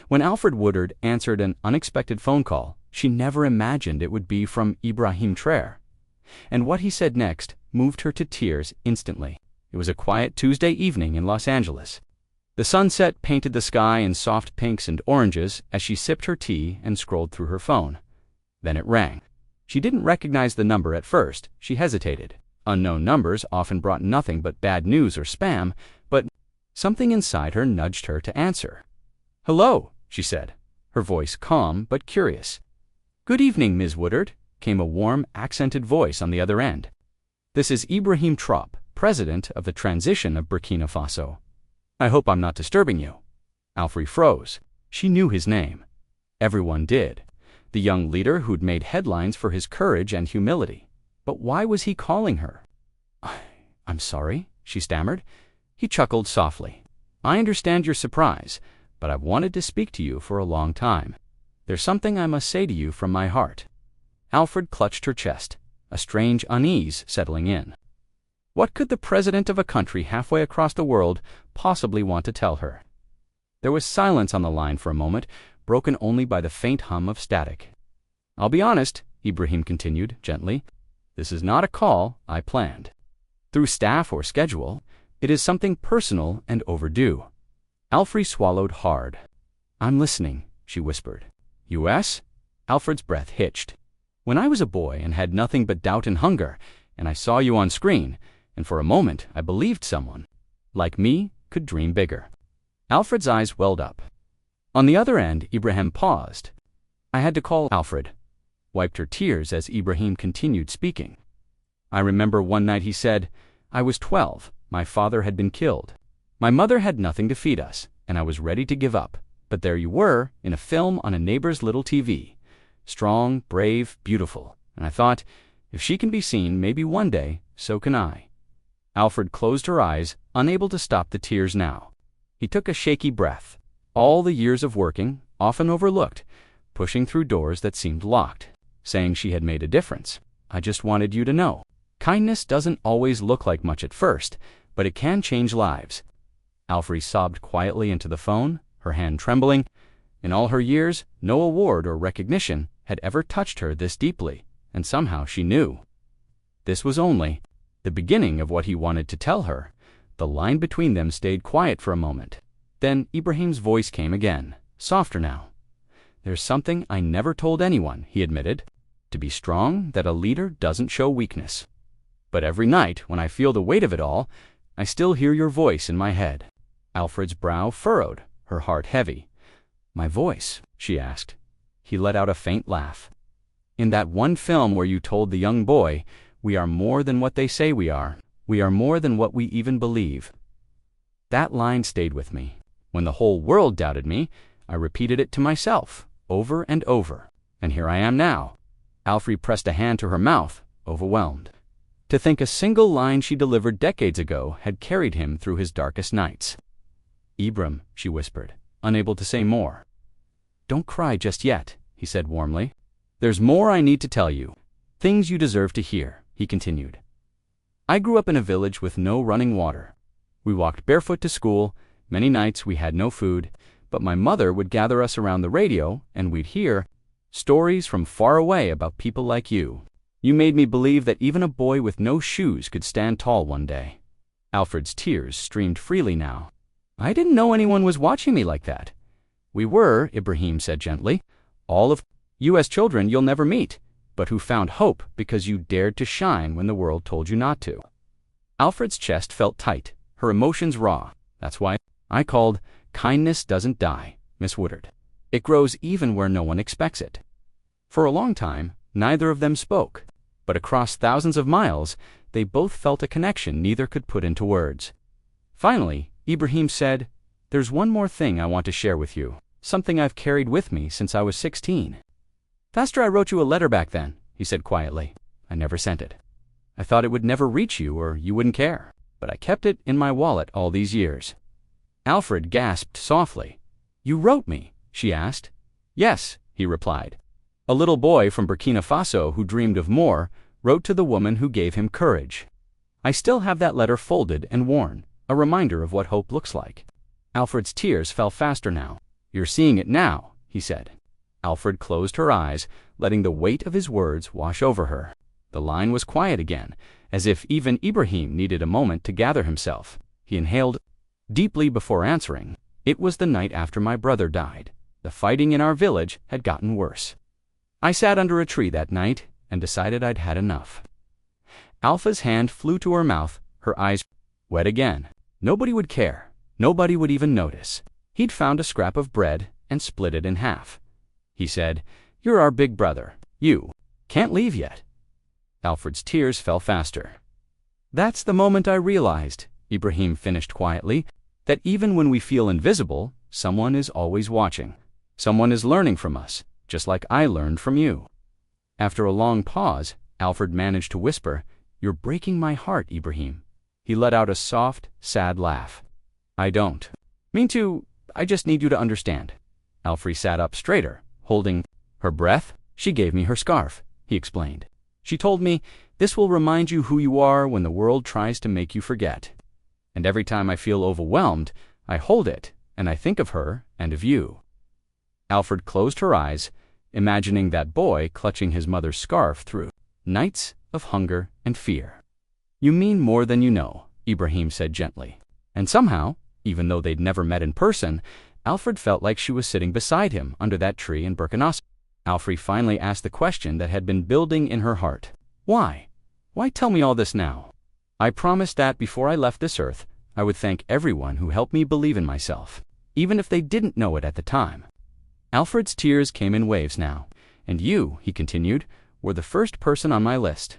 When Alfre Woodard answered an unexpected phone call, she never imagined it would be from Ibrahim Traoré. And what he said next moved her to tears instantly. It was a quiet Tuesday evening in Los Angeles. The sunset painted the sky in soft pinks and oranges as she sipped her tea and scrolled through her phone. Then it rang. She didn't recognize the number at first. She hesitated. Unknown numbers often brought nothing but bad news or spam, but something inside her nudged her to answer. "Hello," she said, her voice calm but curious. "Good evening, Ms. Woodard," came a warm, accented voice on the other end. "This is Ibrahim Traoré, President of the Transition of Burkina Faso. I hope I'm not disturbing you." Alfre froze. She knew his name. Everyone did. The young leader who'd made headlines for his courage and humility. But why was he calling her? "I'm sorry," she stammered. He chuckled softly. "I understand your surprise, but I've wanted to speak to you for a long time. There's something I must say to you from my heart." Alfre clutched her chest, a strange unease settling in. What could the president of a country halfway across the world possibly want to tell her? There was silence on the line for a moment, broken only by the faint hum of static. "I'll be honest," Ibrahim continued gently. "This is not a call I planned. Through staff or schedule, it is something personal and overdue." Alfre swallowed hard. "I'm listening," she whispered. "U.S.?" Alfred's breath hitched. "When I was a boy and had nothing but doubt and hunger, and I saw you on screen, and for a moment I believed someone, like me, could dream bigger." Alfred's eyes welled up. On the other end, Ibrahim paused. "I had to call," Alfre wiped her tears as Ibrahim continued speaking. "I remember one night he said, I was 12, my father had been killed. My mother had nothing to feed us, and I was ready to give up. But there you were, in a film on a neighbor's little TV. Strong, brave, beautiful. And I thought, if she can be seen, maybe one day, so can I." Alfre closed her eyes, unable to stop the tears now. He took a shaky breath. All the years of working, often overlooked, pushing through doors that seemed locked, saying she had made a difference. "I just wanted you to know. Kindness doesn't always look like much at first, but it can change lives." Alfre sobbed quietly into the phone, her hand trembling. In all her years, no award or recognition had ever touched her this deeply, and somehow she knew. This was only the beginning of what he wanted to tell her. The line between them stayed quiet for a moment. Then Ibrahim's voice came again, softer now. "There's something I never told anyone," he admitted. "To be strong, that a leader doesn't show weakness. But every night, when I feel the weight of it all, I still hear your voice in my head." Alfred's brow furrowed, her heart heavy. "My voice?" she asked. He let out a faint laugh. "In that one film where you told the young boy, we are more than what they say we are. We are more than what we even believe." That line stayed with me. When the whole world doubted me, I repeated it to myself, over and over. And here I am now. Alfre pressed a hand to her mouth, overwhelmed. To think a single line she delivered decades ago had carried him through his darkest nights. "Ibram," she whispered, unable to say more. "Don't cry just yet," he said warmly. "There's more I need to tell you. Things you deserve to hear," he continued. "I grew up in a village with no running water. We walked barefoot to school. Many nights we had no food, but my mother would gather us around the radio, and we'd hear stories from far away about people like you. You made me believe that even a boy with no shoes could stand tall one day." Alfred's tears streamed freely now. "I didn't know anyone was watching me like that." "We were," Ibrahim said gently. "All of U.S. children you'll never meet, but who found hope because you dared to shine when the world told you not to." Alfred's chest felt tight, her emotions raw. "That's why I called Kindness Doesn't Die, Miss Woodard. It grows even where no one expects it." For a long time, neither of them spoke, but across thousands of miles, they both felt a connection neither could put into words. Finally, Ibrahim said, "There's one more thing I want to share with you, something I've carried with me since I was 16. Faster, I wrote you a letter back then," he said quietly. "I never sent it. I thought it would never reach you or you wouldn't care, but I kept it in my wallet all these years." Alfre gasped softly. "You wrote me?" she asked. "Yes," he replied. "A little boy from Burkina Faso who dreamed of more wrote to the woman who gave him courage. I still have that letter folded and worn, a reminder of what hope looks like." Alfred's tears fell faster now. "You're seeing it now," he said. Alfred closed her eyes, letting the weight of his words wash over her. The line was quiet again, as if even Ibrahim needed a moment to gather himself. He inhaled deeply before answering. "It was the night after my brother died. The fighting in our village had gotten worse. I sat under a tree that night and decided I'd had enough." Alpha's hand flew to her mouth, her eyes wet again. Nobody would care. Nobody would even notice. He'd found a scrap of bread and split it in half. He said, "You're our big brother. You can't leave yet." Alfred's tears fell faster. "That's the moment I realized," Ibrahim finished quietly, "that even when we feel invisible, someone is always watching. Someone is learning from us, just like I learned from you." After a long pause, Alfred managed to whisper, "You're breaking my heart, Ibrahim." He let out a soft, sad laugh. "I don't mean to. I just need you to understand." Alfre sat up straighter, holding her breath. "She gave me her scarf," he explained. "She told me, this will remind you who you are when the world tries to make you forget. And every time I feel overwhelmed, I hold it, and I think of her and of you." Alfred closed her eyes, imagining that boy clutching his mother's scarf through nights of hunger and fear. "You mean more than you know," Ibrahim said gently. And somehow, even though they'd never met in person, Alfred felt like she was sitting beside him under that tree in Burkinabe. Alfre finally asked the question that had been building in her heart. "Why? Why tell me all this now?" "I promised that before I left this earth, I would thank everyone who helped me believe in myself, even if they didn't know it at the time." Alfred's tears came in waves now. "And you," he continued, "were the first person on my list."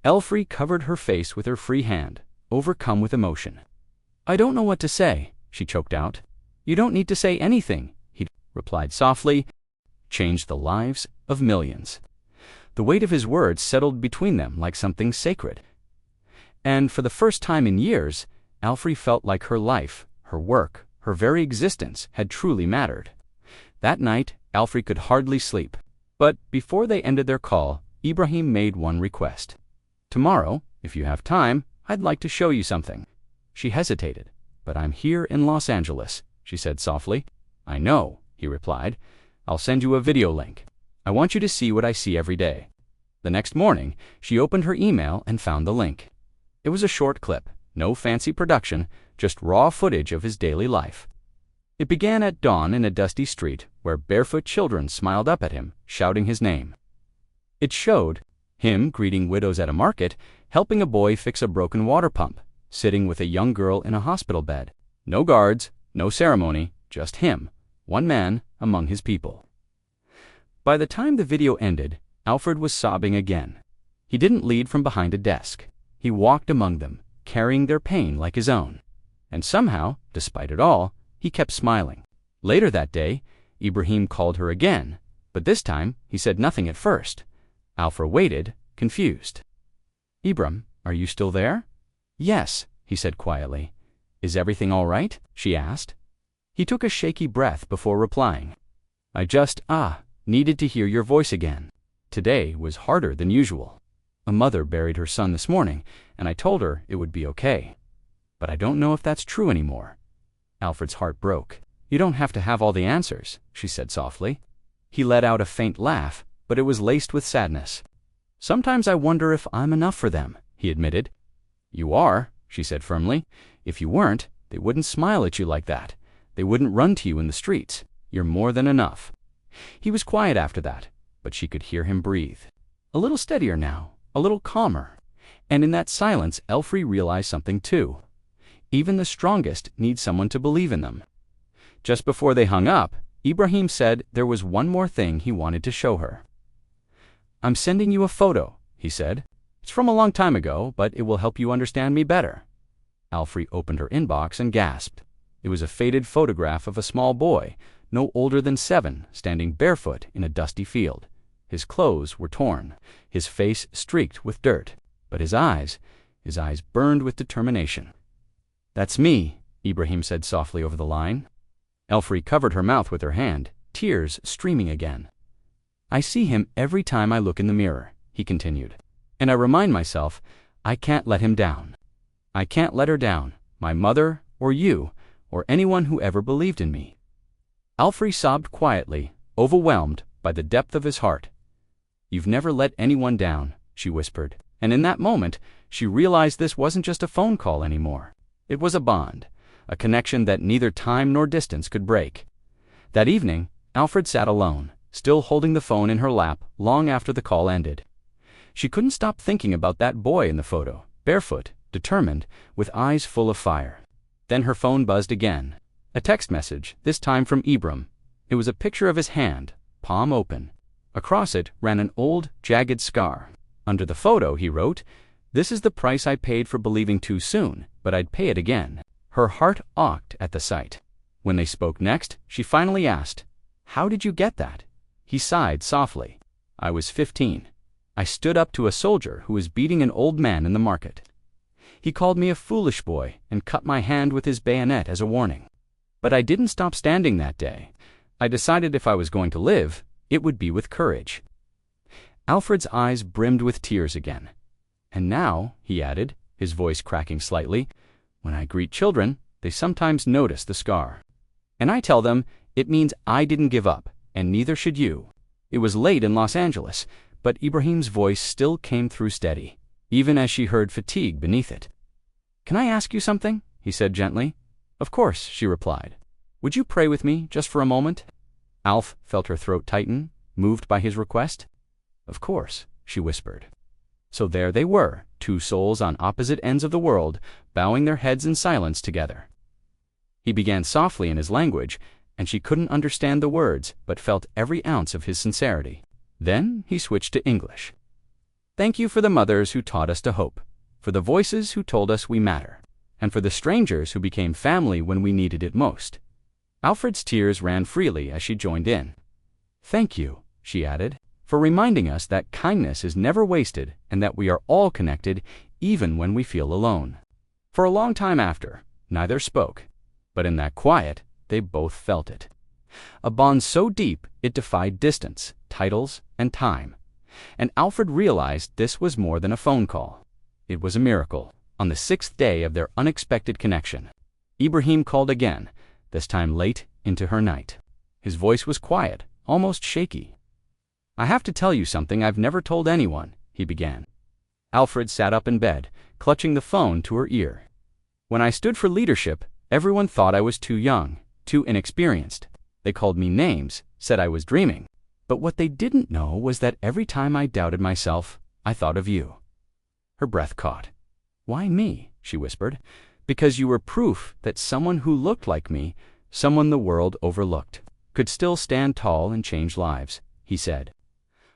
Alfre covered her face with her free hand, overcome with emotion. "I don't know what to say," she choked out. "You don't need to say anything," he replied softly. "Changed the lives of millions." The weight of his words settled between them like something sacred. And for the first time in years, Alfre felt like her life, her work, her very existence had truly mattered. That night, Alfre could hardly sleep. But before they ended their call, Ibrahim made one request. "Tomorrow, if you have time, I'd like to show you something." She hesitated. "But I'm here in Los Angeles," she said softly. "I know," he replied. "I'll send you a video link. I want you to see what I see every day." The next morning, she opened her email and found the link. It was a short clip, no fancy production, just raw footage of his daily life. It began at dawn in a dusty street where barefoot children smiled up at him, shouting his name. It showed him greeting widows at a market, helping a boy fix a broken water pump, sitting with a young girl in a hospital bed. No guards, no ceremony, just him, one man among his people. By the time the video ended, Alfred was sobbing again. He didn't lead from behind a desk. He walked among them, carrying their pain like his own. And somehow, despite it all, he kept smiling. Later that day, Ibrahim called her again, but this time he said nothing at first. Alfre waited, confused. "Ibram, are you still there?" "Yes," he said quietly. "Is everything all right?" she asked. He took a shaky breath before replying. "I just, needed to hear your voice again. Today was harder than usual. A mother buried her son this morning, and I told her it would be okay. But I don't know if that's true anymore." Alfred's heart broke. "You don't have to have all the answers," she said softly. He let out a faint laugh, but it was laced with sadness. "Sometimes I wonder if I'm enough for them," he admitted. "You are," she said firmly. "If you weren't, they wouldn't smile at you like that. They wouldn't run to you in the streets. You're more than enough." He was quiet after that, but she could hear him breathe. A little steadier now, a little calmer. And in that silence, Alfre realized something too. Even the strongest need someone to believe in them. Just before they hung up, Ibrahim said there was one more thing he wanted to show her. "I'm sending you a photo," he said. "It's from a long time ago, but it will help you understand me better." Alfre opened her inbox and gasped. It was a faded photograph of a small boy, no older than 7, standing barefoot in a dusty field. His clothes were torn, his face streaked with dirt, but his eyes burned with determination. "That's me," Ibrahim said softly over the line. Alfre covered her mouth with her hand, tears streaming again. "I see him every time I look in the mirror," he continued. "And I remind myself, I can't let him down. I can't let her down, my mother or you, or anyone who ever believed in me." Alfre sobbed quietly, overwhelmed by the depth of his heart. "You've never let anyone down," she whispered, and in that moment, she realized this wasn't just a phone call anymore. It was a bond, a connection that neither time nor distance could break. That evening, Alfred sat alone, still holding the phone in her lap long after the call ended. She couldn't stop thinking about that boy in the photo, barefoot, determined, with eyes full of fire. Then her phone buzzed again. A text message, this time from Ibrahim. It was a picture of his hand, palm open. Across it ran an old, jagged scar. Under the photo, he wrote, "This is the price I paid for believing too soon, but I'd pay it again." Her heart ached at the sight. When they spoke next, she finally asked, "How did you get that?" He sighed softly. "I was 15. I stood up to a soldier who was beating an old man in the market. He called me a foolish boy and cut my hand with his bayonet as a warning. But I didn't stop standing that day. I decided if I was going to live, it would be with courage." Alfred's eyes brimmed with tears again. "And now," he added, his voice cracking slightly, "when I greet children, they sometimes notice the scar. And I tell them it means I didn't give up, and neither should you." It was late in Los Angeles, but Ibrahim's voice still came through steady, even as she heard fatigue beneath it. "Can I ask you something?" he said gently. "Of course," she replied. "Would you pray with me just for a moment?" Alf felt her throat tighten, moved by his request. "Of course," she whispered. So there they were, two souls on opposite ends of the world, bowing their heads in silence together. He began softly in his language, and she couldn't understand the words, but felt every ounce of his sincerity. Then he switched to English. "Thank you for the mothers who taught us to hope, for the voices who told us we matter, and for the strangers who became family when we needed it most." Alfred's tears ran freely as she joined in. "Thank you," she added, "for reminding us that kindness is never wasted and that we are all connected even when we feel alone." For a long time after, neither spoke, but in that quiet, they both felt it. A bond so deep it defied distance, titles, and time. And Alfred realized this was more than a phone call. It was a miracle, on the 6th day of their unexpected connection. Ibrahim called again, this time late into her night. His voice was quiet, almost shaky. "I have to tell you something I've never told anyone," he began. Alfred sat up in bed, clutching the phone to her ear. "When I stood for leadership, everyone thought I was too young, too inexperienced. They called me names, said I was dreaming. But what they didn't know was that every time I doubted myself, I thought of you." Her breath caught. "Why me?" she whispered. "Because you were proof that someone who looked like me, someone the world overlooked, could still stand tall and change lives," he said.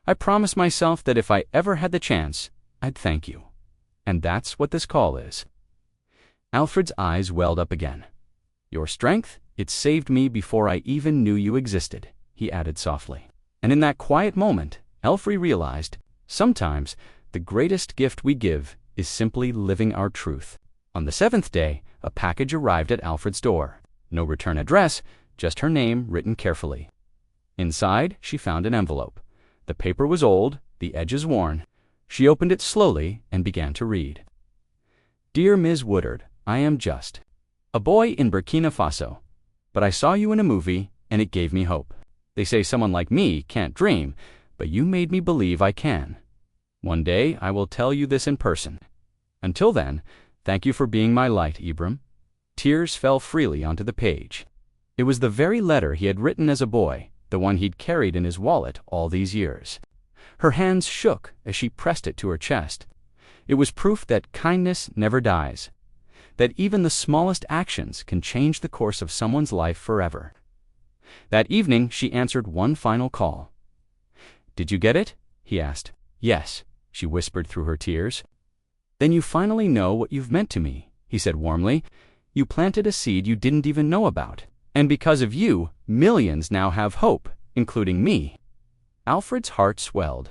"I promised myself that if I ever had the chance, I'd thank you. And that's what this call is." Alfred's eyes welled up again. "Your strength, it saved me before I even knew you existed," he added softly. And in that quiet moment, Alfre realized, sometimes the greatest gift we give is simply living our truth. On the 7th day, a package arrived at Alfred's door. No return address, just her name written carefully. Inside, she found an envelope. The paper was old, the edges worn. She opened it slowly and began to read. "Dear Ms. Woodard, I am just a boy in Burkina Faso, but I saw you in a movie and it gave me hope. They say someone like me can't dream, but you made me believe I can. One day I will tell you this in person. Until then, thank you for being my light, Ibrahim." Tears fell freely onto the page. It was the very letter he had written as a boy, the one he'd carried in his wallet all these years. Her hands shook as she pressed it to her chest. It was proof that kindness never dies, that even the smallest actions can change the course of someone's life forever. That evening, she answered one final call. "Did you get it?" he asked. "Yes," she whispered through her tears. "Then you finally know what you've meant to me," he said warmly. "You planted a seed you didn't even know about. And because of you, millions now have hope, including me." Alfred's heart swelled.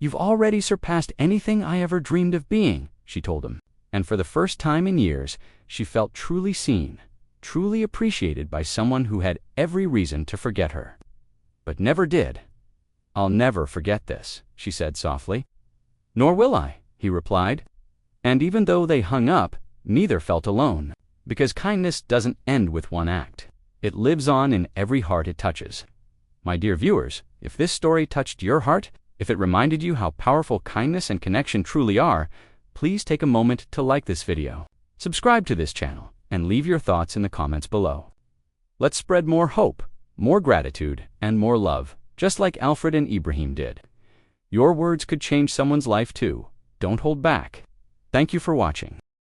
"You've already surpassed anything I ever dreamed of being," she told him. And for the first time in years, she felt truly seen, truly appreciated by someone who had every reason to forget her, but never did. "I'll never forget this," she said softly. "Nor will I," he replied. And even though they hung up, neither felt alone, because kindness doesn't end with one act. It lives on in every heart it touches. My dear viewers, if this story touched your heart, if it reminded you how powerful kindness and connection truly are, please take a moment to like this video, subscribe to this channel, and leave your thoughts in the comments below. Let's spread more hope, more gratitude, and more love, just like Alfred and Ibrahim did. Your words could change someone's life too. Don't hold back. Thank you for watching.